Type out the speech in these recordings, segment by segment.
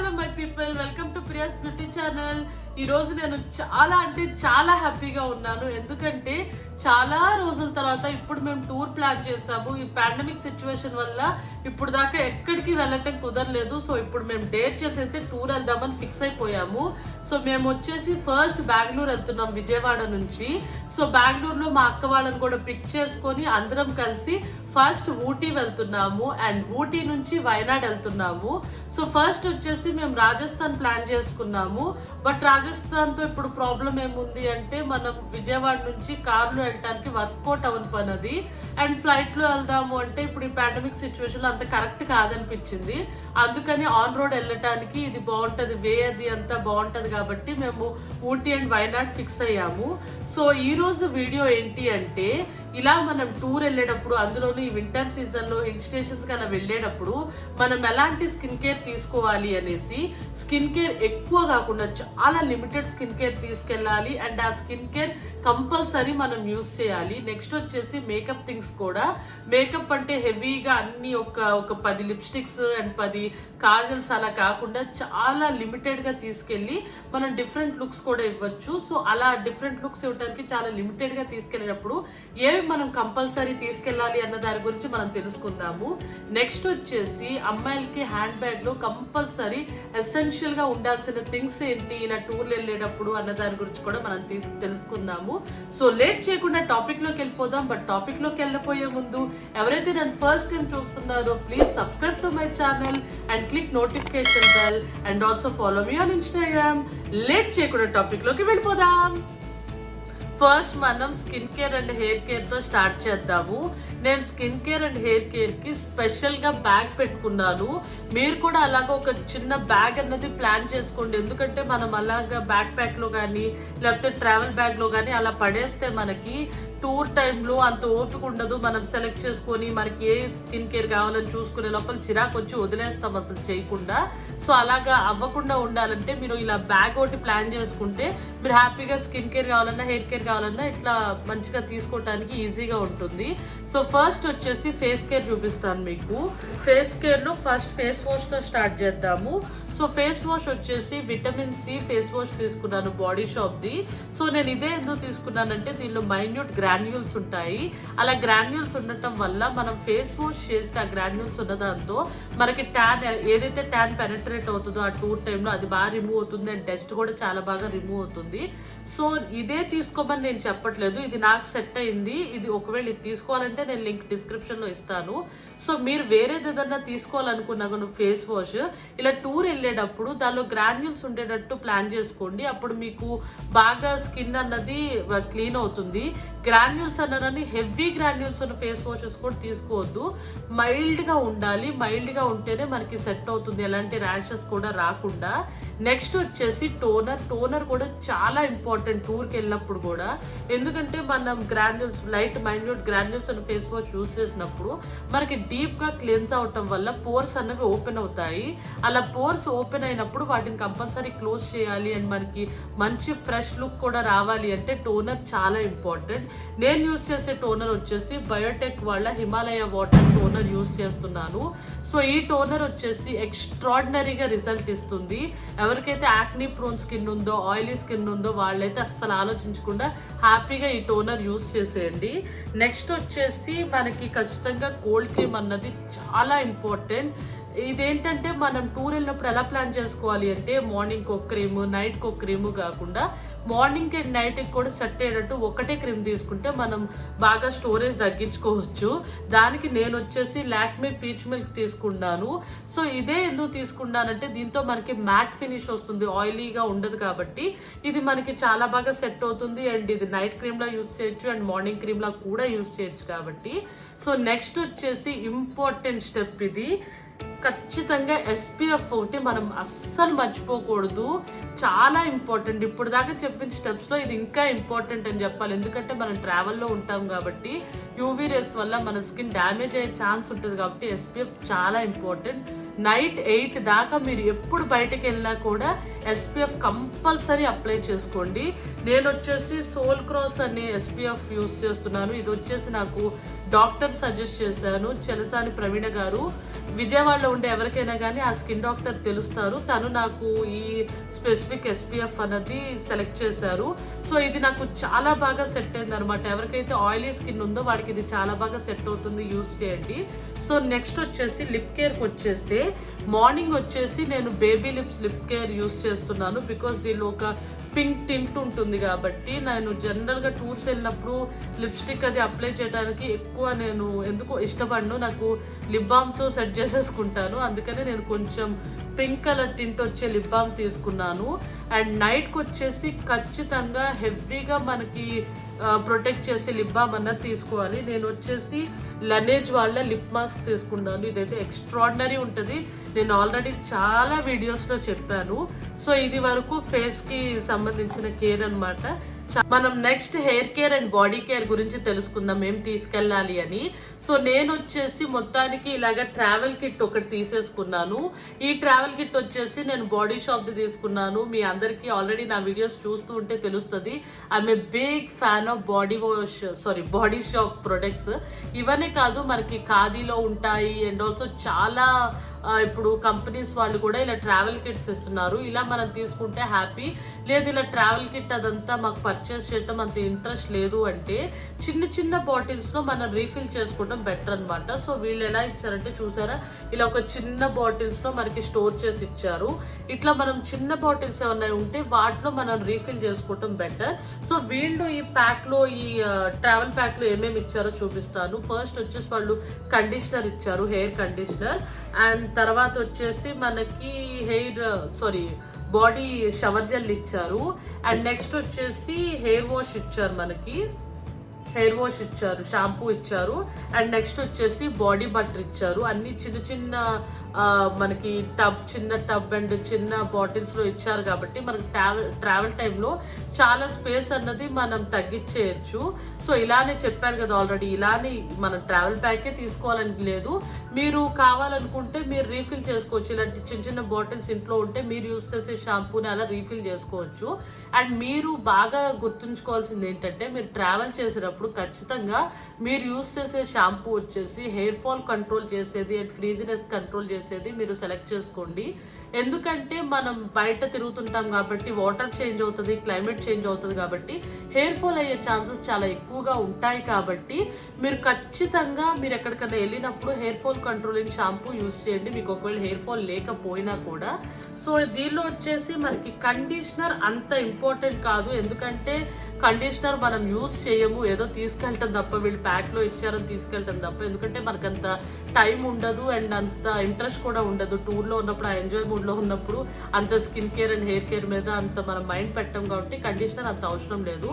Hello my people, welcome to Priya's beauty channel. ఈ రోజు నేను చాలా హ్యాపీగా ఉన్నాను. ఎందుకంటే చాలా రోజుల తర్వాత ఇప్పుడు మేము టూర్ ప్లాన్ చేసాము. ఈ పాండమిక్ సిచ్యువేషన్ వల్ల ఇప్పుడు దాకా ఎక్కడికి వెళ్ళటం కుదరలేదు. సో ఇప్పుడు మేము డేట్ చేసి అయితే టూర్ వెళ్దామని ఫిక్స్ అయిపోయాము. సో మేము వచ్చేసి ఫస్ట్ బెంగళూరు వెళ్తున్నాం విజయవాడ నుంచి. సో బెంగళూరులో మా అక్క వాళ్ళని కూడా పిక్ చేసుకొని అందరం కలిసి ఫస్ట్ ఊటీ వెళ్తున్నాము అండ్ ఊటీ నుంచి వైనాడ్ వెళ్తున్నాము. సో ఫస్ట్ వచ్చేసి మేము రాజస్థాన్ ప్లాన్ చేసుకున్నాము. బట్ రాజస్థాన్తో ఇప్పుడు ప్రాబ్లం ఏముంది అంటే మనం విజయవాడ నుంచి కార్లో వెళ్ళటానికి వర్కౌట్ అవ్వని పని అది. అండ్ ఫ్లైట్లో వెళ్దాము అంటే ఇప్పుడు ఈ పాండమిక్ సిచ్యువేషన్లో అంత కరెక్ట్ కాదనిపించింది. అందుకని ఆన్ రోడ్ వెళ్ళటానికి ఇది బాగుంటుంది, వే అది అంతా బాగుంటుంది కాబట్టి మేము ఊటీ అండ్ వైనాడ్ ఫిక్స్ అయ్యాము. సో ఈ రోజు వీడియో ఏంటి అంటే ఇలా మనం టూర్ వెళ్ళేటప్పుడు, అందులోనూ ఈ వింటర్ సీజన్లో హిల్ స్టేషన్స్కి అలా వెళ్ళేటప్పుడు మనం ఎలాంటి స్కిన్ కేర్ తీసుకోవాలి అనేసి, స్కిన్ కేర్ ఎక్కువ కాకుండా చాలా లిమిటెడ్ స్కిన్ కేర్ తీసుకెళ్ళాలి అండ్ ఆ స్కిన్ కేర్ కంపల్సరీ మనం యూజ్ చేయాలి. నెక్స్ట్ వచ్చేసి మేకప్ థింగ్స్ కూడా. మేకప్ అంటే హెవీగా అన్ని ఒక 10 లిప్స్టిక్స్ అండ్ 10 కాజల్స్ అలా కాకుండా చాలా లిమిటెడ్గా తీసుకెళ్ళి మనం డిఫరెంట్ లుక్స్ కూడా ఇవ్వచ్చు. సో అలా డిఫరెంట్ లుక్స్ ఇవ్వడానికి చాలా లిమిటెడ్గా తీసుకెళ్ళినప్పుడు ఏవి మనం కంపల్సరీ తీసుకెళ్ళాలి అన్న దాని గురించి మనం తెలుసుకుందాము. నెక్స్ట్ వచ్చేసి అమ్మాయిలకి హ్యాండ్ బ్యాగ్లో కంపల్సరీ ఎసెన్షియల్గా ఉండాల్సిన థింగ్స్ ఏంటి ఇలా టూర్లు వెళ్ళేటప్పుడు అన్న దాని గురించి కూడా మనం తెలుసుకుందాము. సో లేట్ చేయకుండా టాపిక్లోకి వెళ్ళిపోదాం. బట్ టాపిక్లోకి వెళ్ళిపోయే ముందు ఎవరైతే నన్ను ఫస్ట్ టైం చూస్తున్నారో please subscribe to my channel and click notification bell and also follow me on Instagram. Late చేయకుండా టాపిక్లోకి వెళ్ళిపోదాం. ఫస్ట్ మనం స్కిన్ కేర్ అండ్ హెయిర్ కేర్తో స్టార్ట్ చేద్దాము. నేను స్కిన్ కేర్ అండ్ హెయిర్ కేర్కి స్పెషల్గా బ్యాగ్ పెట్టుకున్నాను. మీరు కూడా అలాగా ఒక చిన్న బ్యాగ్ అన్నది ప్లాన్ చేసుకోండి. ఎందుకంటే మనం అలాగా బ్యాక్ ప్యాక్లో కానీ లేకపోతే ట్రావెల్ బ్యాగ్లో కానీ అలా పడేస్తే మనకి టూర్ టైంలో అంత ఓపిక ఉండదు. మనం సెలెక్ట్ చేసుకొని మనకి ఏ స్కిన్ కేర్ కావాలని చూసుకునే లోపల చిరాకు వచ్చి వదిలేస్తాం అసలు చేయకుండా. సో అలాగా అవ్వకుండా ఉండాలంటే మీరు ఇలా బ్యాగ్ ఒకటి ప్లాన్ చేసుకుంటే మీరు హ్యాపీగా స్కిన్ కేర్ కావాలన్నా హెయిర్ కేర్ కావాలన్నా ఇట్లా మంచిగా తీసుకోవడానికి ఈజీగా ఉంటుంది. సో ఫస్ట్ వచ్చేసి ఫేస్ కేర్ చూపిస్తాను మీకు. ఫేస్ కేర్లో ఫస్ట్ ఫేస్ వాష్తో స్టార్ట్ చేద్దాము. సో ఫేస్ వాష్ వచ్చేసి విటమిన్ సి ఫేస్ వాష్ తీసుకున్నాను బాడీ షాప్ది. సో నేను ఇదే ఎందుకు తీసుకున్నానంటే దీనిలో మైన్యూట్ గ్రాన్యూల్స్ ఉంటాయి. అలా గ్రాన్యూల్స్ ఉండటం వల్ల మనం ఫేస్ వాష్ చేస్తే ఆ గ్రాన్యూల్స్ ఉన్న దాంతో మనకి ట్యాన్ ఏదైతే ట్యాన్ పెనట్రేట్ అవుతుందో ఆ టూర్ టైంలో అది బాగా రిమూవ్ అవుతుంది అండ్ డస్ట్ కూడా చాలా బాగా రిమూవ్ అవుతుంది. సో ఇదే తీసుకోమని నేను చెప్పట్లేదు, ఇది నాకు సెట్ అయింది. ఇది ఒకవేళ ఇది తీసుకోవాలంటే నేను లింక్ డిస్క్రిప్షన్లో ఇస్తాను. సో మీరు వేరేది ఏదన్నా తీసుకోవాలనుకున్నా ఫేస్ వాష్ ఇలా టూర్ వెళ్ళేటప్పుడు దానిలో గ్రాన్యూల్స్ ఉండేటట్టు ప్లాన్ చేసుకోండి. అప్పుడు మీకు బాగా స్కిన్ అన్నది క్లీన్ అవుతుంది. గ్రాన్యూల్స్ అన్నదని హెవీ గ్రాన్యూల్స్ ఉన్న ఫేస్ వాషెస్ కూడా తీసుకోవద్దు. మైల్డ్గా ఉండాలి, మైల్డ్గా ఉంటేనే మనకి సెట్ అవుతుంది, ఎలాంటి ర్యాషెస్ కూడా రాకుండా. నెక్స్ట్ వచ్చేసి టోనర్ కూడా చాలా ఇంపార్టెంట్ టూర్కి వెళ్ళినప్పుడు కూడా. ఎందుకంటే మనం గ్రాన్యూల్స్ లైట్ మైన్యూట్ గ్రాన్యూల్స్ ఉన్న ఫేస్ వాష్ యూస్ చేసినప్పుడు మనకి డీప్గా క్లెన్స్ అవటం వల్ల పోర్స్ అన్నవి ఓపెన్ అవుతాయి. అలా పోర్స్ ఓపెన్ అయినప్పుడు వాటిని కంపల్సరీ క్లోజ్ చేయాలి అండ్ మనకి మంచి ఫ్రెష్ లుక్ కూడా రావాలి అంటే టోనర్ చాలా ఇంపార్టెంట్. నేను యూస్ చేసే టోనర్ వచ్చేసి బయోటెక్ వాళ్ళ హిమాలయ వాటర్ టోనర్ యూస్ చేస్తున్నాను. సో ఈ టోనర్ వచ్చేసి ఎక్స్ట్రాడినరీగా రిజల్ట్ ఇస్తుంది. ఎవరికైతే యాక్నీ ప్రోన్ స్కిన్ ఉందో, ఆయిలీ స్కిన్ ఉందో వాళ్ళైతే అస్సలు ఆలోచించకుండా హ్యాపీగా ఈ టోనర్ యూస్ చేసేయండి. నెక్స్ట్ వచ్చేసి మనకి ఖచ్చితంగా కోల్డ్ క్రీమ్ అన్నది చాలా ఇంపార్టెంట్. ఇదేంటంటే మనం టూర్ వెళ్ళినప్పుడు ఎలా ప్లాన్ చేసుకోవాలి అంటే మార్నింగ్కి ఒక క్రీము నైట్కి ఒక క్రీము కాకుండా మార్నింగ్ అండ్ నైట్కి కూడా సెట్ అయ్యేటట్టు ఒకటే క్రీమ్ తీసుకుంటే మనం బాగా స్టోరేజ్ తగ్గించుకోవచ్చు. దానికి నేను వచ్చేసి లాక్మే పీచ్ మిల్క్ తీసుకున్నాను. సో ఇదే ఎందుకు తీసుకున్నానంటే దీంతో మనకి మ్యాట్ ఫినిష్ వస్తుంది, ఆయిలీగా ఉండదు కాబట్టి ఇది మనకి చాలా బాగా సెట్ అవుతుంది. అండ్ ఇది నైట్ క్రీమ్లా యూస్ చేయొచ్చు అండ్ మార్నింగ్ క్రీమ్లా కూడా యూస్ చేయొచ్చు కాబట్టి. సో నెక్స్ట్ వచ్చేసి ఇంపార్టెంట్ స్టెప్ ఇది. ఖచ్చితంగా ఎస్పీఎఫ్ ఒకటి మనం అస్సలు మర్చిపోకూడదు, చాలా ఇంపార్టెంట్. ఇప్పుడు దాకా చెప్పిన స్టెప్స్లో ఇది ఇంకా ఇంపార్టెంట్ అని చెప్పాలి. ఎందుకంటే మనం ట్రావెల్లో ఉంటాం కాబట్టి యూవీ రేస్ వల్ల మన స్కిన్ డ్యామేజ్ అయ్యే ఛాన్స్ ఉంటుంది కాబట్టి ఎస్పీఎఫ్ చాలా ఇంపార్టెంట్. నైట్ 8 దాకా మీరు ఎప్పుడు బయటకు వెళ్ళినా కూడా ఎస్పీఎఫ్ కంపల్సరీ అప్లై చేసుకోండి. నేను వచ్చేసి సోల్ క్రాస్ అనే ఎస్పీఎఫ్ యూస్ చేస్తున్నాను. ఇది వచ్చేసి నాకు డాక్టర్ సజెస్ట్ చేశాను, చెలసాని ప్రవీణ గారు. విజయవాడలో ఉండే ఎవరికైనా కానీ ఆ స్కిన్ డాక్టర్ తెలుస్తారు. తను నాకు ఈ స్పెసిఫిక్ SPF అన్నది సెలెక్ట్ చేశారు. సో ఇది నాకు చాలా బాగా సెట్ అయింది అనమాట. ఎవరికైతే ఆయిలీ స్కిన్ ఉందో వాడికి ఇది చాలా బాగా సెట్ అవుతుంది, యూస్ చేయండి. సో నెక్స్ట్ వచ్చేసి లిప్ కేర్కి వచ్చేస్తే మార్నింగ్ వచ్చేసి నేను baby lips lip care use చేస్తున్నాను. బికాస్ దీనిలో ఒక పింక్ టింట్ ఉంటుంది కాబట్టి నేను జనరల్గా టూర్స్ వెళ్ళినప్పుడు లిప్స్టిక్ అది అప్లై చేయడానికి ఎక్కువ నేను ఎందుకు ఇష్టపడను. నాకు లిప్ బామ్తో సెట్ చేసేసుకుంటాను. అందుకని నేను కొంచెం పింక్ కలర్ టింట్ వచ్చే లిప్ బామ్ తీసుకున్నాను. అండ్ నైట్కి వచ్చేసి ఖచ్చితంగా హెవీగా మనకి ప్రొటెక్ట్ చేసే లిప్ బామ్ అన్నది తీసుకోవాలి. నేను వచ్చేసి లనేజ్ వాళ్ళ లిప్ మాస్క్ తీసుకున్నాను. ఇదైతే ఎక్స్ట్రాడినరీ ఉంటుంది. నేను ఆల్రెడీ చాలా వీడియోస్లో చెప్పాను. సో ఇది వరకు ఫేస్కి సంబంధించిన కేర్ అనమాట. మనం next hair care and body care గురించి తెలుసుకుందాం, ఏం తీసుకెళ్ళాలి అని. సో నేను వచ్చేసి మొత్తానికి ఇలాగ ట్రావెల్ కిట్ ఒకటి తీసేసుకున్నాను. ఈ ట్రావెల్ కిట్ వచ్చేసి నేను బాడీ షాప్ది తీసుకున్నాను. మీ అందరికీ ఆల్రెడీ నా వీడియోస్ చూస్తూ ఉంటే తెలుస్తుంది. I'm a big fan of Body Shop products. ఇవన్నీ కాదు, మనకి ఖాదీలో ఉంటాయి అండ్ ఆల్సో చాలా ఇప్పుడు కంపెనీస్ వాళ్ళు కూడా ఇలా ట్రావెల్ కిట్స్ ఇస్తున్నారు. ఇలా మనం తీసుకుంటే హ్యాపీ. లేదు ఇలా ట్రావెల్ కిట్ అదంతా మాకు పర్చేస్ చేయడం అంత ఇంట్రెస్ట్ లేదు అంటే చిన్న చిన్న బాటిల్స్లో మనం రీఫిల్ చేసుకోవడం బెటర్ అనమాట. సో వీళ్ళు ఎలా ఇచ్చారంటే చూసారా, ఇలా ఒక చిన్న బాటిల్స్లో మనకి స్టోర్ చేసి ఇచ్చారు. ఇట్లా మనం చిన్న బాటిల్స్ ఏమన్నా ఉంటే వాటిలో మనం రీఫిల్ చేసుకోవడం బెటర్. సో వీళ్ళు ఈ ప్యాక్లో ఈ ట్రావెల్ ప్యాక్లో ఏమేమి ఇచ్చారో చూపిస్తాను. ఫస్ట్ వచ్చేసి వాళ్ళు కండిషనర్ ఇచ్చారు, హెయిర్ కండిషనర్. అండ్ తర్వాత వచ్చేసి మనకి బాడీ షవర్ జెల్ ఇచ్చారు. అండ్ నెక్స్ట్ వచ్చేసి హెయిర్ వాష్ ఇచ్చారు, మనకి హెయిర్ వాష్ ఇచ్చారు, షాంపూ ఇచ్చారు. అండ్ నెక్స్ట్ వచ్చేసి బాడీ బటర్ ఇచ్చారు. అన్ని చిన్న చిన్న మనకి చిన్న టబ్ అండ్ చిన్న బాటిల్స్లో ఇచ్చారు కాబట్టి మనకి ట్రావెల్ టైంలో చాలా స్పేస్ అన్నది మనం తగ్గించేయచ్చు. సో ఇలానే చెప్పాను కదా ఆల్రెడీ, ఇలానే మనం ట్రావెల్ ప్యాకే తీసుకోవాలని లేదు. మీరు కావాలనుకుంటే మీరు రీఫిల్ చేసుకోవచ్చు. ఇలాంటి చిన్న చిన్న బాటిల్స్ ఇంట్లో ఉంటే మీరు యూస్ చేసే షాంపూని అలా రీఫిల్ చేసుకోవచ్చు. అండ్ మీరు బాగా గుర్తుంచుకోవాల్సింది ఏంటంటే, మీరు ట్రావెల్ చేసేటప్పుడు ఖచ్చితంగా మీరు యూస్ చేసే షాంపూ వచ్చేసి హెయిర్ ఫాల్ కంట్రోల్ చేసేది అండ్ ఫ్రీజినెస్ కంట్రోల్ చేసేది మీరు సెలెక్ట్ చేసుకోండి. ఎందుకంటే మనం బయట తిరుగుతుంటాం కాబట్టి వాటర్ చేంజ్ అవుతుంది, క్లైమేట్ చేంజ్ అవుతుంది కాబట్టి హెయిర్ ఫాల్ అయ్యే ఛాన్సెస్ చాలా ఎక్కువగా ఉంటాయి. కాబట్టి మీరు ఖచ్చితంగా మీరు ఎక్కడికైనా వెళ్ళినప్పుడు hair fall controlling shampoo use చేయండి, మీకు ఒకవేళ హెయిర్ ఫాల్ లేకపోయినా కూడా. సో దీనిలో వచ్చేసి మనకి కండిషనర్ అంత ఇంపార్టెంట్ కాదు, ఎందుకంటే కండిషనర్ మనం యూస్ చేయము, ఏదో తీసుకెళ్ళటం తప్ప, వీళ్ళు ప్యాక్లో ఇచ్చారని తీసుకెళ్ళటం తప్ప. ఎందుకంటే మనకు అంత టైం ఉండదు అండ్ అంత ఇంట్రెస్ట్ కూడా ఉండదు. టూర్లో ఉన్నప్పుడు ఆ ఎంజాయ్ మూడ్లో ఉన్నప్పుడు అంత skin care and hair care మీద అంత మనం మైండ్ పెట్టాం కాబట్టి కండిషనర్ అంత అవసరం లేదు.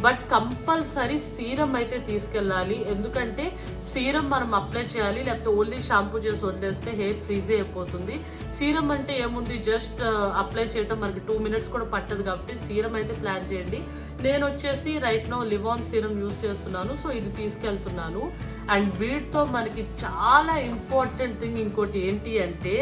బట్ కంపల్సరీ సీరం అయితే తీసుకెళ్ళాలి, ఎందుకంటే సీరం మనం అప్లై చేయాలి. లేకపోతే ఓన్లీ షాంపూ చేసి వదిలేస్తే హెయిర్ ఫ్రీజీ అయిపోతుంది. సీరం అంటే ఏముంది, జస్ట్ అప్లై చేయటం, మనకి 2 minutes కూడా పట్టదు. కాబట్టి సీరం అయితే ప్లాన్ చేయండి. నేను వచ్చేసి right now Livon serum use చేస్తున్నాను. సో ఇది తీసుకెళ్తున్నాను. అండ్ వీటితో మనకి చాలా ఇంపార్టెంట్ థింగ్ ఇంకోటి ఏంటి అంటే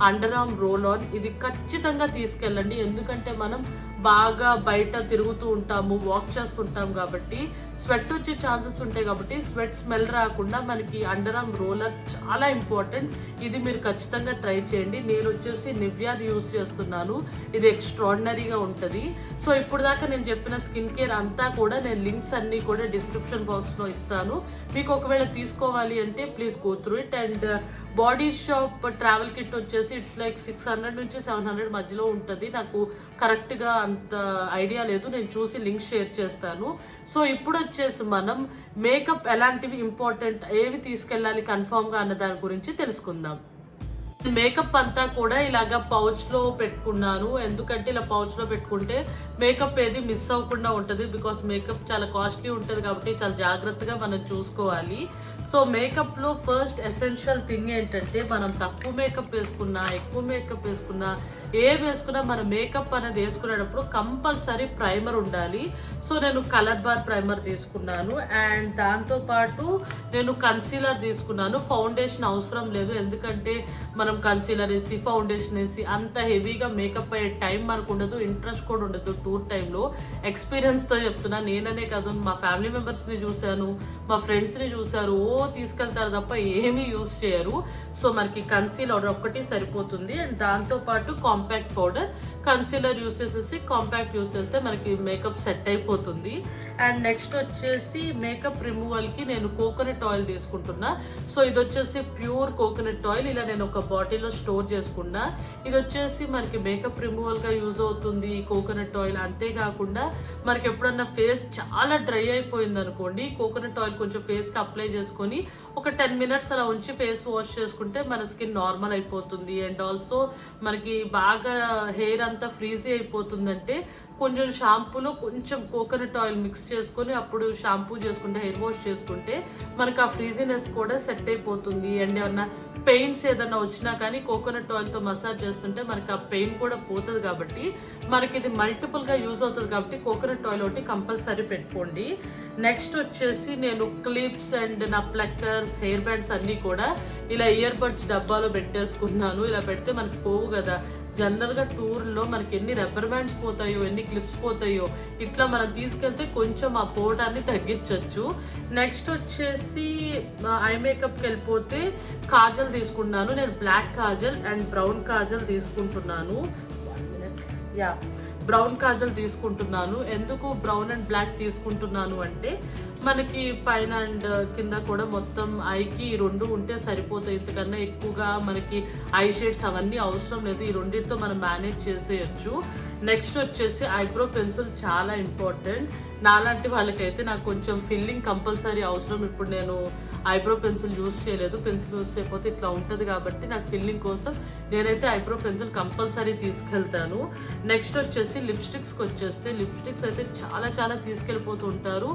అండర్ ఆర్మ్ రోల్ ఆన్. ఇది ఖచ్చితంగా తీసుకెళ్ళండి, ఎందుకంటే మనం బాగా బయట తిరుగుతూ ఉంటాము, వాక్ చేస్తుంటాం కాబట్టి స్వెట్ వచ్చే ఛాన్సెస్ ఉంటాయి. కాబట్టి స్వెట్ స్మెల్ రాకుండా మనకి అండర్ ఆర్మ్ రోలర్ చాలా ఇంపార్టెంట్. ఇది మీరు ఖచ్చితంగా ట్రై చేయండి. నేను వచ్చేసి నివ్యాది యూస్ చేస్తున్నాను, ఇది ఎక్స్ట్రాడినరీగా ఉంటుంది. సో ఇప్పుడు దాకా నేను చెప్పిన స్కిన్ కేర్ అంతా కూడా నేను లింక్స్ అన్నీ కూడా డిస్క్రిప్షన్ బాక్స్లో ఇస్తాను. మీకు ఒకవేళ తీసుకోవాలి అంటే please go through it. And body shop travel kit వచ్చేసి ఇట్స్ లైక్ 600 నుంచి 700 మధ్యలో ఉంటుంది. నాకు కరెక్ట్గా అంత ఐడియా లేదు, నేను చూసి లింక్ షేర్ చేస్తాను. సో ఇప్పుడు వచ్చేసి మనం మేకప్ ఎలాంటివి ఇంపార్టెంట్, ఏవి తీసుకెళ్ళాలి కన్ఫామ్గా అన్న దాని గురించి తెలుసుకుందాం. మేకప్ అంతా కూడా ఇలాగా పౌచ్లో పెట్టుకున్నాను, ఎందుకంటే ఇలా పౌచ్లో పెట్టుకుంటే మేకప్ ఏది మిస్ అవ్వకుండా ఉంటుంది. బికాస్ మేకప్ చాలా కాస్ట్లీ ఉంటుంది కాబట్టి చాలా జాగ్రత్తగా మనం చూసుకోవాలి. సో మేకప్లో ఫస్ట్ ఎసెన్షియల్ థింగ్ ఏంటంటే, మనం తక్కువ మేకప్ వేసుకున్నా ఎక్కువ మేకప్ వేసుకున్నా ఏం వేసుకున్నా మన మేకప్ అనేది వేసుకునేటప్పుడు కంపల్సరీ ప్రైమర్ ఉండాలి. సో నేను కలర్ బార్ ప్రైమర్ తీసుకున్నాను అండ్ దాంతోపాటు నేను కన్సీలర్ తీసుకున్నాను. ఫౌండేషన్ అవసరం లేదు, ఎందుకంటే మనం కన్సీలర్ వేసి ఫౌండేషన్ వేసి అంత హెవీగా మేకప్ అయ్యే టైం మనకు ఉండదు, ఇంట్రెస్ట్ కూడా ఉండదు టూర్ టైంలో. ఎక్స్పీరియన్స్తో చెప్తున్నా, నేననే కాదు మా ఫ్యామిలీ మెంబర్స్ని చూశాను, మా ఫ్రెండ్స్ని చూశారు, తీసుకెళ్తారు తప్ప ఏమీ యూస్ చేయరు. సో మనకి కన్సీలర్ ఒక్కటి సరిపోతుంది అండ్ దాంతోపాటు కాంపాక్ట్ పౌడర్. కన్సీలర్ యూస్ చేసేసి కాంపాక్ట్ యూస్ చేస్తే మనకి మేకప్ సెట్ అయిపోతుంది. అండ్ నెక్స్ట్ వచ్చేసి మేకప్ రిమూవల్కి నేను కోకోనట్ ఆయిల్ తీసుకుంటున్నా. సో ఇది వచ్చేసి ప్యూర్ కోకోనట్ ఆయిల్, ఇలా నేను ఒక బాటిల్లో స్టోర్ చేసుకున్నా. ఇది వచ్చేసి మనకి మేకప్ రిమూవల్గా యూజ్ అవుతుంది కోకోనట్ ఆయిల్. అంతేకాకుండా మనకి ఎప్పుడన్నా ఫేస్ చాలా డ్రై అయిపోయింది అనుకోండి, కోకోనట్ ఆయిల్ కొంచెం ఫేస్కి అప్లై చేసుకొని ఒక 10 minutes అలా ఉంచి ఫేస్ వాష్ చేసుకుంటే మన స్కిన్ నార్మల్ అయిపోతుంది. అండ్ ఆల్సో మనకి బాగా హెయిర్ అంతా ఫ్రీజీ అయిపోతుందంటే కొంచెం షాంపూలో కొంచెం కోకోనట్ ఆయిల్ మిక్స్ చేసుకొని అప్పుడు షాంపూ చేసుకుంటే, హెయిర్ వాష్ చేసుకుంటే మనకు ఆ ఫ్రీజీనెస్ కూడా సెట్ అయిపోతుంది. అండ్ ఏమన్నా పెయిన్స్ ఏదన్నా వచ్చినా కానీ కోకోనట్ ఆయిల్తో మసాజ్ చేస్తుంటే మనకి ఆ పెయిన్ కూడా పోతుంది. కాబట్టి మనకి ఇది మల్టిపుల్గా యూజ్ అవుతుంది కాబట్టి కోకోనట్ ఆయిల్ ఒకటి కంపల్సరీ పెట్టుకోండి. నెక్స్ట్ వచ్చేసి నేను క్లిప్స్ అండ్ నా ప్లక్కర్స్, హెయిర్ బ్యాండ్స్ అన్నీ కూడా ఇలా ఇయర్ బడ్స్ డబ్బాలో పెట్టేసుకున్నాను. ఇలా పెడితే మనకి పోవు కదా. జనరల్గా టూర్లో మనకి ఎన్ని రబ్బర్ బ్యాండ్స్ పోతాయో, ఎన్ని క్లిప్స్ పోతాయో, ఇట్లా మనం తీసుకెళ్తే కొంచెం ఆ పోవడాన్ని తగ్గించవచ్చు. నెక్స్ట్ వచ్చేసి ఐ మేకప్కి వెళ్ళిపోతే కాజల్ తీసుకున్నాను. నేను black kajal and brown kajal తీసుకుంటున్నాను. బ్రౌన్ కాజల్ తీసుకుంటున్నాను. ఎందుకు బ్రౌన్ అండ్ బ్లాక్ తీసుకుంటున్నాను అంటే మనకి పైన అండ్ కింద కూడా మొత్తం ఐకి ఈ రెండు ఉంటే సరిపోతాయి. ఇంతకన్నా ఎక్కువగా మనకి ఐ షేడ్స్ అవన్నీ అవసరం లేదు, ఈ రెండింటితో మనం మేనేజ్ చేసేయచ్చు. నెక్స్ట్ వచ్చేసి ఐబ్రో పెన్సిల్ చాలా ఇంపార్టెంట్. నాలాంటి వాళ్ళకైతే నాకు కొంచెం ఫిల్లింగ్ కంపల్సరీ అవసరం. ఇప్పుడు నేను ఐబ్రో పెన్సిల్ యూస్ చేయలేదు, పెన్సిల్ యూస్ చేయకపోతే ఇట్లా ఉంటుంది కాబట్టి నాకు ఫిల్లింగ్ కోసం నేనైతే ఐబ్రో పెన్సిల్ కంపల్సరీ తీసుకెళ్తాను. నెక్స్ట్ వచ్చేసి లిప్స్టిక్స్కి వచ్చేస్తే లిప్స్టిక్స్ అయితే చాలా తీసుకెళ్ళిపోతూ ఉంటారు.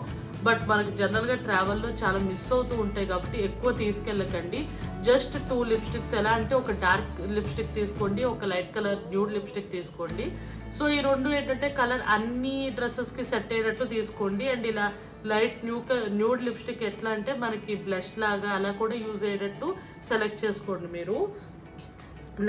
బట్ మనకి జనరల్గా ట్రావెల్లో చాలా మిస్ అవుతూ ఉంటాయి కాబట్టి ఎక్కువ తీసుకెళ్ళకండి. Just 2 lipsticks. ఎలా అంటే ఒక డార్క్ లిప్స్టిక్ తీసుకోండి, ఒక లైట్ కలర్ న్యూడ్ లిప్స్టిక్ తీసుకోండి. సో ఈ రెండు ఏంటంటే కలర్ అన్ని డ్రెస్సెస్కి సెట్ అయ్యేటట్టు తీసుకోండి. అండ్ ఇలా లైట్ న్యూడ్ లిప్స్టిక్ ఎట్లా అంటే మనకి బ్లష్ లాగా అలా కూడా యూజ్ అయ్యేటట్టు సెలెక్ట్ చేసుకోండి మీరు.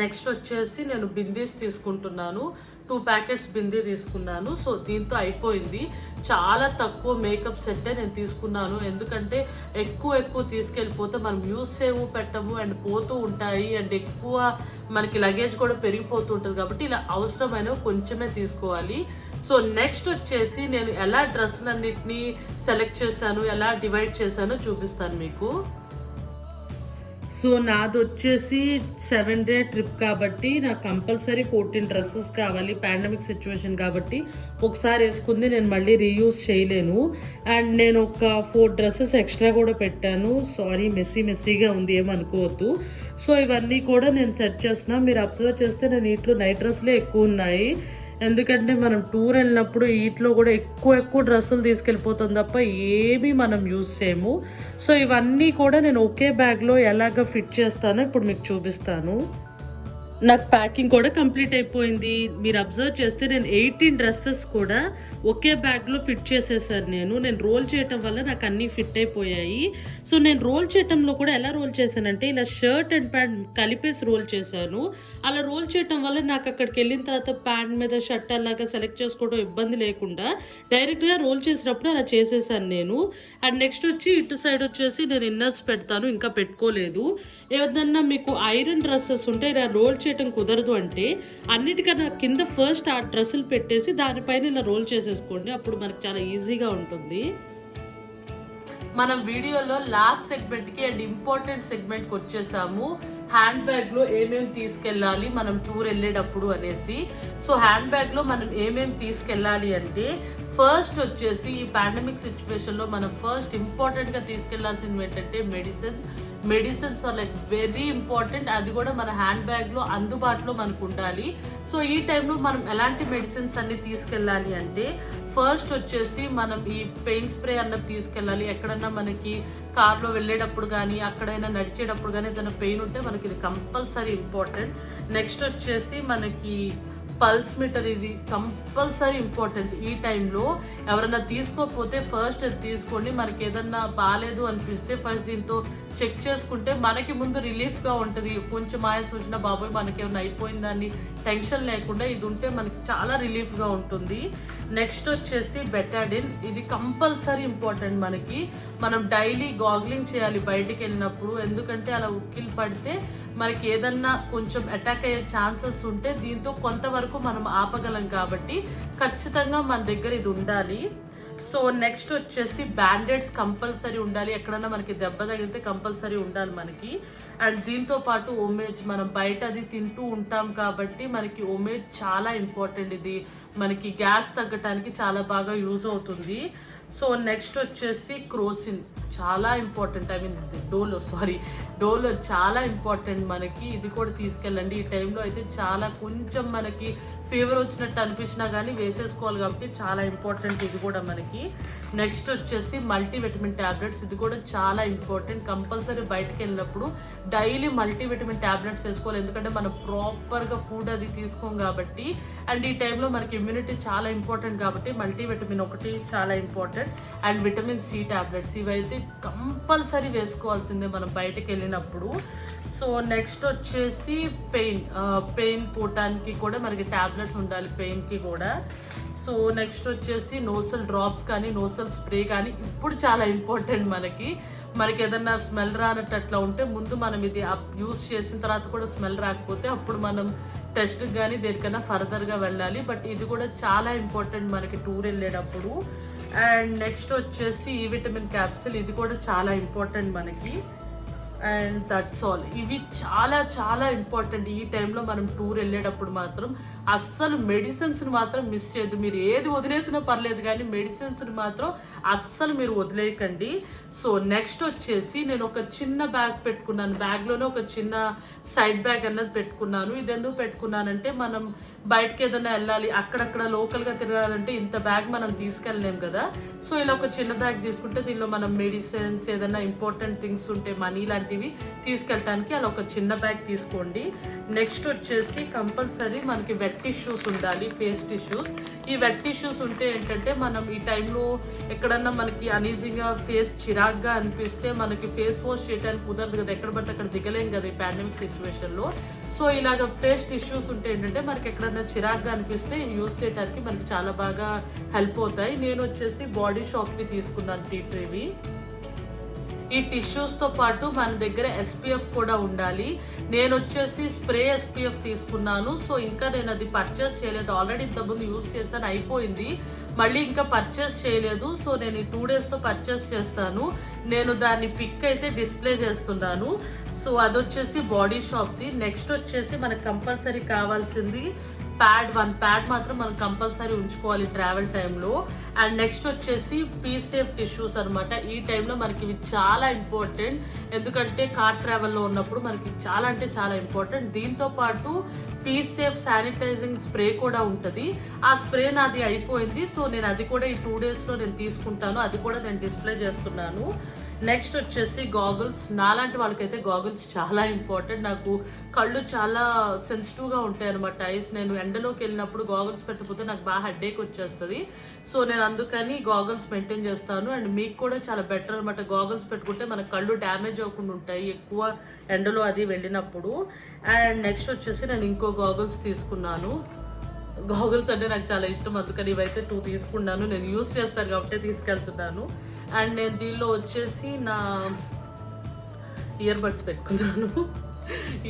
నెక్స్ట్ వచ్చేసి నేను బిందీస్ తీసుకుంటున్నాను. 2 ప్యాకెట్స్ బిందీ తీసుకున్నాను. సో దీంతో అయిపోయింది. చాలా తక్కువ మేకప్ సెట్టే నేను తీసుకున్నాను, ఎందుకంటే ఎక్కువ తీసుకెళ్ళిపోతే మనం యూస్ చేయము, పెట్టము అండ్ పోతూ ఉంటాయి. అండ్ ఎక్కువ మనకి లగేజ్ కూడా పెరిగిపోతూ ఉంటుంది కాబట్టి ఇలా అవసరమైనవి కొంచెమే తీసుకోవాలి. సో నెక్స్ట్ వచ్చేసి నేను ఎలా డ్రెస్సులన్నిటినీ సెలెక్ట్ చేశాను, ఎలా డివైడ్ చేశానో చూపిస్తాను మీకు. సో నాది వచ్చేసి 7-day ట్రిప్ కాబట్టి నాకు కంపల్సరీ 14 డ్రెస్సెస్ కావాలి. పాండమిక్ సిచ్యువేషన్ కాబట్టి ఒకసారి వేసుకుంది నేను మళ్ళీ రీయూజ్ చేయలేను. అండ్ నేను ఒక 4 డ్రెస్సెస్ ఎక్స్ట్రా కూడా పెట్టాను. సారీ, మెస్సీగా ఉంది, ఏమనుకోవద్దు. సో ఇవన్నీ కూడా నేను సెట్ చేస్తున్నా. మీరు అబ్జర్వ్ చేస్తే నేను వీటిలో నైట్ డ్రెస్లే ఎక్కువ ఉన్నాయి, ఎందుకంటే మనం టూర్ వెళ్ళినప్పుడు వీటిలో కూడా ఎక్కువ డ్రెస్సులు తీసుకెళ్ళిపోతాం తప్ప ఏమీ మనం యూజ్ చేయము. సో ఇవన్నీ కూడా నేను ఒకే బ్యాగ్లో ఎలాగ ఫిట్ చేస్తానో ఇప్పుడు మీకు చూపిస్తాను. నాకు ప్యాకింగ్ కూడా కంప్లీట్ అయిపోయింది. మీరు అబ్జర్వ్ చేస్తే నేను 18 డ్రెస్సెస్ కూడా ఒకే బ్యాగ్లో ఫిట్ చేసేసాను. నేను రోల్ చేయటం వల్ల నాకు అన్నీ ఫిట్ అయిపోయాయి. సో నేను రోల్ చేయటంలో కూడా ఎలా రోల్ చేశానంటే ఇలా షర్ట్ అండ్ ప్యాంట్ కలిపేసి రోల్ చేశాను. అలా రోల్ చేయటం వల్ల నాకు అక్కడికి వెళ్ళిన తర్వాత ప్యాంట్ మీద షర్ట్ అలాగా సెలెక్ట్ చేసుకోవడం ఇబ్బంది లేకుండా డైరెక్ట్గా రోల్ చేసినప్పుడు అలా చేసేసాను నేను. అండ్ నెక్స్ట్ వచ్చి ఇటు సైడ్ వచ్చేసి నేను ఇన్నర్స్ పెడతాను, ఇంకా పెట్టుకోలేదు. ఏదన్నా మీకు ఐరన్ డ్రెస్సెస్ ఉంటే ఇలా రోల్ చేయటం కుదరదు అంటే అన్నిటికన్నా కింద ఫస్ట్ ఆ డ్రెస్సులు పెట్టేసి దానిపైన ఇలా రోల్ చేసేసుకోండి, అప్పుడు మనకు చాలా ఈజీగా ఉంటుంది. మనం వీడియోలో లాస్ట్ సెగ్మెంట్కి అండ్ ఇంపార్టెంట్ సెగ్మెంట్కి వచ్చేసాము. హ్యాండ్ బ్యాగ్లో ఏమేమి తీసుకెళ్ళాలి మనం టూర్ వెళ్ళేటప్పుడు అనేసి. సో హ్యాండ్ బ్యాగ్లో మనం ఏమేమి తీసుకెళ్ళాలి అంటే ఫస్ట్ వచ్చేసి ఈ పాండమిక్ సిచ్యువేషన్లో మనం ఫస్ట్ ఇంపార్టెంట్గా తీసుకెళ్లాల్సింది ఏంటంటే medicines are like very important. అది కూడా మన హ్యాండ్ బ్యాగ్లో అందుబాటులో మనకు ఉండాలి. సో ఈ టైంలో మనం ఎలాంటి మెడిసిన్స్ అన్ని తీసుకెళ్ళాలి అంటే ఫస్ట్ వచ్చేసి మనం ఈ పెయిన్ స్ప్రే అన్నది తీసుకెళ్ళాలి. ఎక్కడన్నా మనకి కార్లో వెళ్ళేటప్పుడు కానీ అక్కడైనా నడిచేటప్పుడు కానీ ఏదైనా పెయిన్ ఉంటే మనకి ఇది కంపల్సరీ ఇంపార్టెంట్. నెక్స్ట్ వచ్చేసి మనకి పల్స్ మీటర్, ఇది కంపల్సరీ ఇంపార్టెంట్. ఈ టైంలో ఎవరైనా తీసుకోకపోతే ఫస్ట్ అది తీసుకోండి. మనకి ఏదన్నా బాగాలేదు అనిపిస్తే ఫస్ట్ దీంతో చెక్ చేసుకుంటే మనకి ముందు రిలీఫ్గా ఉంటుంది. కొంచెం ఆయాసం వచ్చినా బాబోయ్ మనకి ఏమైనా అయిపోయిందని టెన్షన్ లేకుండా ఇది ఉంటే మనకి చాలా రిలీఫ్గా ఉంటుంది. నెక్స్ట్ వచ్చేసి బెటాడిన్, ఇది కంపల్సరీ ఇంపార్టెంట్. మనం డైలీ గాగ్లింగ్ చేయాలి బయటికి వెళ్ళినప్పుడు, ఎందుకంటే అలా ఉక్కిలు పడితే మనకి ఏదన్నా కొంచెం అటాక్ అయ్యే ఛాన్సెస్ ఉంటే దీంతో కొంతవరకు మనం ఆపగలం, కాబట్టి ఖచ్చితంగా మన దగ్గర ఇది ఉండాలి. సో నెక్స్ట్ వచ్చేసి బ్యాండేడ్స్ కంపల్సరీ ఉండాలి. ఎక్కడన్నా మనకి దెబ్బ తగిలితే కంపల్సరీ ఉండాలి మనకి. అండ్ దీంతో పాటు ఓమేజ్, మనం బయట అది తింటూ ఉంటాం కాబట్టి మనకి ఓమేజ్ చాలా ఇంపార్టెంట్. ఇది మనకి గ్యాస్ తగ్గటానికి చాలా బాగా యూజ్ అవుతుంది. సో నెక్స్ట్ వచ్చేసి క్రోసిన్, చాలా ఇంపార్టెంట్. డోలో చాలా ఇంపార్టెంట్ మనకి. ఇది కూడా తీసుకెళ్ళండి. ఈ టైంలో అయితే చాలా కొంచెం మనకి ఫీవర్ వచ్చినట్టు అనిపించినా కానీ వేసేసుకోవాలి, కాబట్టి చాలా ఇంపార్టెంట్ ఇది కూడా మనకి. నెక్స్ట్ వచ్చేసి మల్టీవిటమిన్ ట్యాబ్లెట్స్, ఇది కూడా చాలా ఇంపార్టెంట్. కంపల్సరీ బయటకు వెళ్ళినప్పుడు డైలీ మల్టీవిటమిన్ ట్యాబ్లెట్స్ వేసుకోవాలి, ఎందుకంటే మనం ప్రాపర్గా ఫుడ్ అది తీసుకోం కాబట్టి. అండ్ ఈ టైంలో మనకి ఇమ్యూనిటీ చాలా ఇంపార్టెంట్ కాబట్టి మల్టీవిటమిన్ ఒకటి చాలా important. And vitamin C tablets, ఇవైతే కంపల్సరీ వేసుకోవాల్సిందే మనం బయటకు వెళ్ళినప్పుడు. సో నెక్స్ట్ వచ్చేసి పెయిన్ పోవటానికి కూడా మనకి ట్యాబ్లెట్స్ ఉండాలి, పెయిన్కి కూడా. సో నెక్స్ట్ వచ్చేసి నోసల్ డ్రాప్స్ కానీ నోసల్ స్ప్రే కానీ ఇప్పుడు చాలా ఇంపార్టెంట్ మనకి ఏదన్నా స్మెల్ రానట్టు అట్లా ఉంటే ముందు మనం ఇది యూస్ చేసిన తర్వాత కూడా స్మెల్ రాకపోతే అప్పుడు మనం టెస్ట్కి కానీ దేనికైనా ఫర్దర్గా వెళ్ళాలి. బట్ ఇది కూడా చాలా ఇంపార్టెంట్ మనకి టూర్ వెళ్ళేటప్పుడు. అండ్ నెక్స్ట్ వచ్చేసి ఈ విటమిన్ క్యాప్సిల్, ఇది కూడా చాలా ఇంపార్టెంట్ మనకి. And that's all. ఇవి చాలా చాలా ఇంపార్టెంట్. ఈ టైంలో మనం టూర్ వెళ్ళేటప్పుడు మాత్రం అస్సలు మెడిసిన్స్ని మాత్రం మిస్ చేయొద్దు. మీరు ఏది వదిలేసినా పర్లేదు కానీ మెడిసిన్స్ని మాత్రం అస్సలు మీరు వదిలేయకండి. సో నెక్స్ట్ వచ్చేసి నేను ఒక చిన్న బ్యాగ్ పెట్టుకున్నాను. బ్యాగ్లోనే ఒక చిన్న సైడ్ బ్యాగ్ అన్నది పెట్టుకున్నాను. ఇది ఎందుకు పెట్టుకున్నానంటే మనం బయటకి ఏదైనా వెళ్ళాలి, అక్కడక్కడ లోకల్గా తిరగాలంటే ఇంత బ్యాగ్ మనం తీసుకెళ్ళలేం కదా. సో ఇలా ఒక చిన్న బ్యాగ్ తీసుకుంటే దీనిలో మనం మెడిసిన్స్, ఏదైనా ఇంపార్టెంట్ థింగ్స్ ఉంటే మనీ లాంటివి తీసుకెళ్ళటానికి అలా ఒక చిన్న బ్యాగ్ తీసుకోండి. నెక్స్ట్ వచ్చేసి కంపల్సరీ మనకి వెట్ టిష్యూస్ ఉండాలి, ఫేస్ టిష్యూస్. ఈ వెట్ టిష్యూస్ ఉంటే ఏంటంటే మనం ఈ టైంలో ఎక్కడన్నా మనకి అనీజీగా ఫేస్ చిరాగ్గా అనిపిస్తే మనకి ఫేస్ వాష్ చేయడానికి కుదరదు కదా, ఎక్కడ పడితే అక్కడ దిగలేం కదా ఈ పాండమిక్ సిచ్యువేషన్లో. సో ఇలాగ ఫేస్ టిష్యూస్ ఉంటే ఏంటంటే మనకి ఎక్కడన్నా చిరాగ్గా అనిపిస్తే యూజ్ చేయడానికి మనకి చాలా బాగా హెల్ప్ అవుతాయి. నేను వచ్చేసి బాడీ షాప్కి తీసుకున్నాను టీ ట్రీవి. ఈ టిష్యూస్తో పాటు మన దగ్గర SPF కూడా ఉండాలి. నేను వచ్చేసి స్ప్రే SPF తీసుకున్నాను. సో ఇంకా నేను అది పర్చేస్ చేయలేదు, ఆల్రెడీ ఇంతకుముందు యూజ్ చేశాను, అయిపోయింది. మళ్ళీ ఇంకా పర్చేస్ చేయలేదు. సో నేను ఈ 2 డేస్లో పర్చేస్ చేస్తాను. నేను దాన్ని పిక్ అయితే డిస్ప్లే చేస్తున్నాను. సో అదొచ్చేసి బాడీ షాప్ది. నెక్స్ట్ వచ్చేసి మనకు కంపల్సరీ కావాల్సింది వన్ ప్యాడ్ మాత్రం మనం కంపల్సరీ ఉంచుకోవాలి ట్రావెల్ టైంలో. అండ్ నెక్స్ట్ వచ్చేసి పీసేఫ్ టిష్యూస్ అనమాట. ఈ టైంలో మనకి ఇవి చాలా ఇంపార్టెంట్, ఎందుకంటే కార్ ట్రావెల్లో ఉన్నప్పుడు మనకి చాలా అంటే చాలా ఇంపార్టెంట్. దీంతో పాటు పీసేఫ్ శానిటైజింగ్ స్ప్రే కూడా ఉంటుంది. ఆ స్ప్రే నాది అయిపోయింది. సో నేను అది కూడా ఈ 2 డేస్లో నేను తీసుకుంటాను, అది కూడా నేను డిస్ప్లే చేస్తున్నాను. నెక్స్ట్ వచ్చేసి గాగుల్స్. నాలాంటి వాళ్ళకైతే గాగుల్స్ చాలా ఇంపార్టెంట్. నాకు కళ్ళు చాలా సెన్సిటివ్గా ఉంటాయి అనమాట, ఐస్. నేను ఎండలోకి వెళ్ళినప్పుడు గాగుల్స్ పెట్టకపోతే నాకు బాగా హెడేక్ వచ్చేస్తుంది. సో నేను అందుకని గాగుల్స్ మెయింటైన్ చేస్తాను. అండ్ మీకు కూడా చాలా బెటర్ అనమాట, గాగుల్స్ పెట్టుకుంటే మన కళ్ళు డ్యామేజ్ అవ్వకుండా ఉంటాయి ఎక్కువ ఎండలో అది వెళ్ళినప్పుడు. అండ్ నెక్స్ట్ వచ్చేసి నేను ఇంకో గాగుల్స్ తీసుకున్నాను. గాగుల్స్ అంటే నాకు చాలా ఇష్టం, అందుకని ఇవైతే 2 తీసుకున్నాను. నేను యూస్ చేస్తాను కాబట్టి తీసుకెళ్తున్నాను. అండ్ నేను దీనిలో వచ్చేసి నా ఇయర్ బడ్స్ పెట్టుకున్నాను.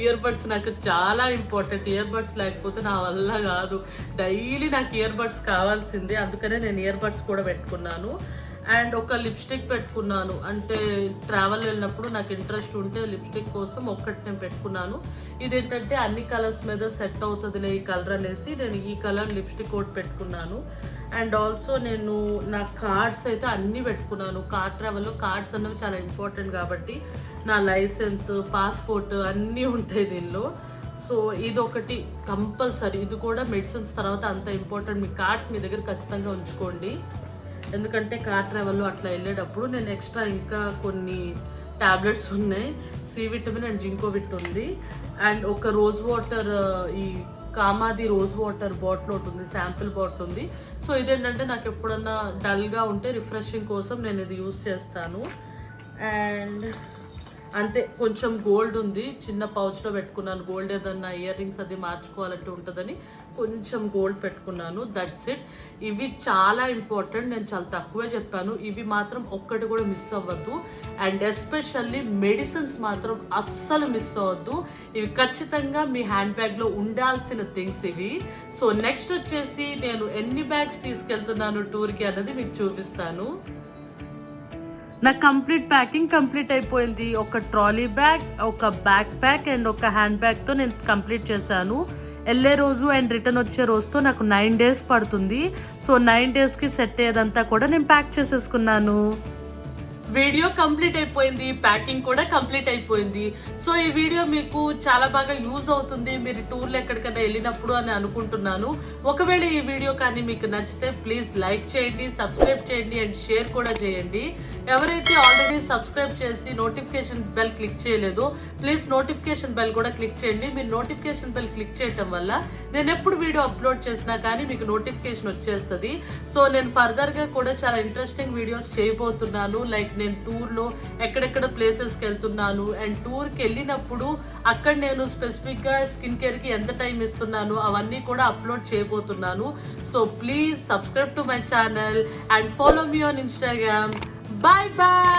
ఇయర్ బడ్స్ నాకు చాలా ఇంపార్టెంట్. ఇయర్ బడ్స్ లేకపోతే నా వల్ల కాదు, డైలీ నాకు ఇయర్ బడ్స్ కావాల్సిందే, అందుకనే నేను ఇయర్ బడ్స్ కూడా పెట్టుకున్నాను. అండ్ ఒక లిప్స్టిక్ పెట్టుకున్నాను, అంటే ట్రావెల్ వెళ్ళినప్పుడు నాకు ఇంట్రెస్ట్ ఉంటే లిప్స్టిక్ కోసం ఒక్కటి నేను పెట్టుకున్నాను. ఇదేంటంటే అన్ని కలర్స్ మీద సెట్ అవుతుందిలే ఈ కలర్ అనేసి నేను ఈ కలర్ లిప్స్టిక్ ఒకటి పెట్టుకున్నాను. అండ్ ఆల్సో నేను నా కార్డ్స్ అయితే అన్నీ పెట్టుకున్నాను. కార్ ట్రావెల్లో కార్డ్స్ అన్నవి చాలా ఇంపార్టెంట్ కాబట్టి నా లైసెన్స్, పాస్పోర్ట్ అన్నీ ఉంటాయి దీనిలో. సో ఇదొకటి కంపల్సరీ. ఇది కూడా మెడిసిన్స్ తర్వాత అంత ఇంపార్టెంట్. మీ కార్డ్స్ మీ దగ్గర ఖచ్చితంగా ఉంచుకోండి. ఎందుకంటే కార్ ట్రావెల్లో అట్లా వెళ్ళేటప్పుడు నేను ఎక్స్ట్రా ఇంకా కొన్ని టాబ్లెట్స్ ఉన్నాయి, సి విటమిన్ అండ్ జింకోవిట్ ఉంది, అండ్ ఒక రోజ్ వాటర్, ఈ కామాది రోజ్ వాటర్ బాటిల్ ఒకటి ఉంది, శాంపిల్ బాటిల్ ఉంది. సో ఇదేంటంటే నాకు ఎప్పుడన్నా డల్గా ఉంటే రిఫ్రెషింగ్ కోసం నేను ఇది యూస్ చేస్తాను. అండ్ అంతే, కొంచెం గోల్డ్ ఉంది, చిన్న పౌచ్లో పెట్టుకున్నాను. గోల్డ్ ఏదన్నా ఇయర్ రింగ్స్ అది మార్చుకోవాలంటే ఉంటుందని కొంచెం గోల్డ్ పెట్టుకున్నాను. That's it. ఇవి చాలా ఇంపార్టెంట్, నేను చాలా తక్కువే చెప్పాను. ఇవి మాత్రం ఒక్కటి కూడా మిస్ అవ్వద్దు. అండ్ ఎస్పెషల్లీ మెడిసిన్స్ మాత్రం అస్సలు మిస్ అవ్వద్దు. ఇవి ఖచ్చితంగా మీ హ్యాండ్ బ్యాగ్లో ఉండాల్సిన థింగ్స్ ఇవి. సో నెక్స్ట్ వచ్చేసి నేను ఎన్ని బ్యాగ్స్ తీసుకెళ్తున్నాను టూర్కి అన్నది మీకు చూపిస్తాను. నా ప్యాకింగ్ కంప్లీట్ అయిపోయింది. ఒక ట్రాలీ బ్యాగ్, ఒక బ్యాక్ ప్యాక్ అండ్ ఒక హ్యాండ్ బ్యాగ్తో నేను కంప్లీట్ చేశాను. వెళ్ళే రోజు అండ్ రిటర్న్ వచ్చే రోజుతో నాకు 9 days పడుతుంది. సో 9 daysకి సెట్ అయ్యేదంతా కూడా నేను ప్యాక్ చేసేసుకున్నాను. వీడియో కంప్లీట్ అయిపోయింది, ప్యాకింగ్ కూడా కంప్లీట్ అయిపోయింది. సో ఈ వీడియో మీకు చాలా బాగా యూజ్ అవుతుంది మీరు టూర్లో ఎక్కడికైనా వెళ్ళినప్పుడు అని అనుకుంటున్నాను. ఒకవేళ ఈ వీడియో కానీ మీకు నచ్చితే ప్లీజ్ లైక్ చేయండి, సబ్స్క్రైబ్ చేయండి అండ్ షేర్ కూడా చేయండి. ఎవరైతే ఆల్రెడీ సబ్స్క్రైబ్ చేసి నోటిఫికేషన్ బెల్ క్లిక్ చేయలేదో ప్లీజ్ నోటిఫికేషన్ బెల్ కూడా క్లిక్ చేయండి. మీరు నోటిఫికేషన్ బెల్ క్లిక్ చేయటం వల్ల నేను ఎప్పుడు వీడియో అప్లోడ్ చేసినా కానీ మీకు నోటిఫికేషన్ వచ్చేస్తుంది. సో నేను ఫర్దర్గా కూడా చాలా ఇంట్రెస్టింగ్ వీడియోస్ చేయబోతున్నాను. లైక్ నేను టూర్లో ఎక్కడెక్కడ ప్లేసెస్కి వెళ్తున్నాను అండ్ టూర్కి వెళ్ళినప్పుడు అక్కడ నేను స్పెసిఫిక్గా స్కిన్ కేర్కి ఎంత టైం ఇస్తున్నాను అవన్నీ కూడా అప్లోడ్ చేయబోతున్నాను. So please subscribe to my channel and follow me on Instagram. Bye bye.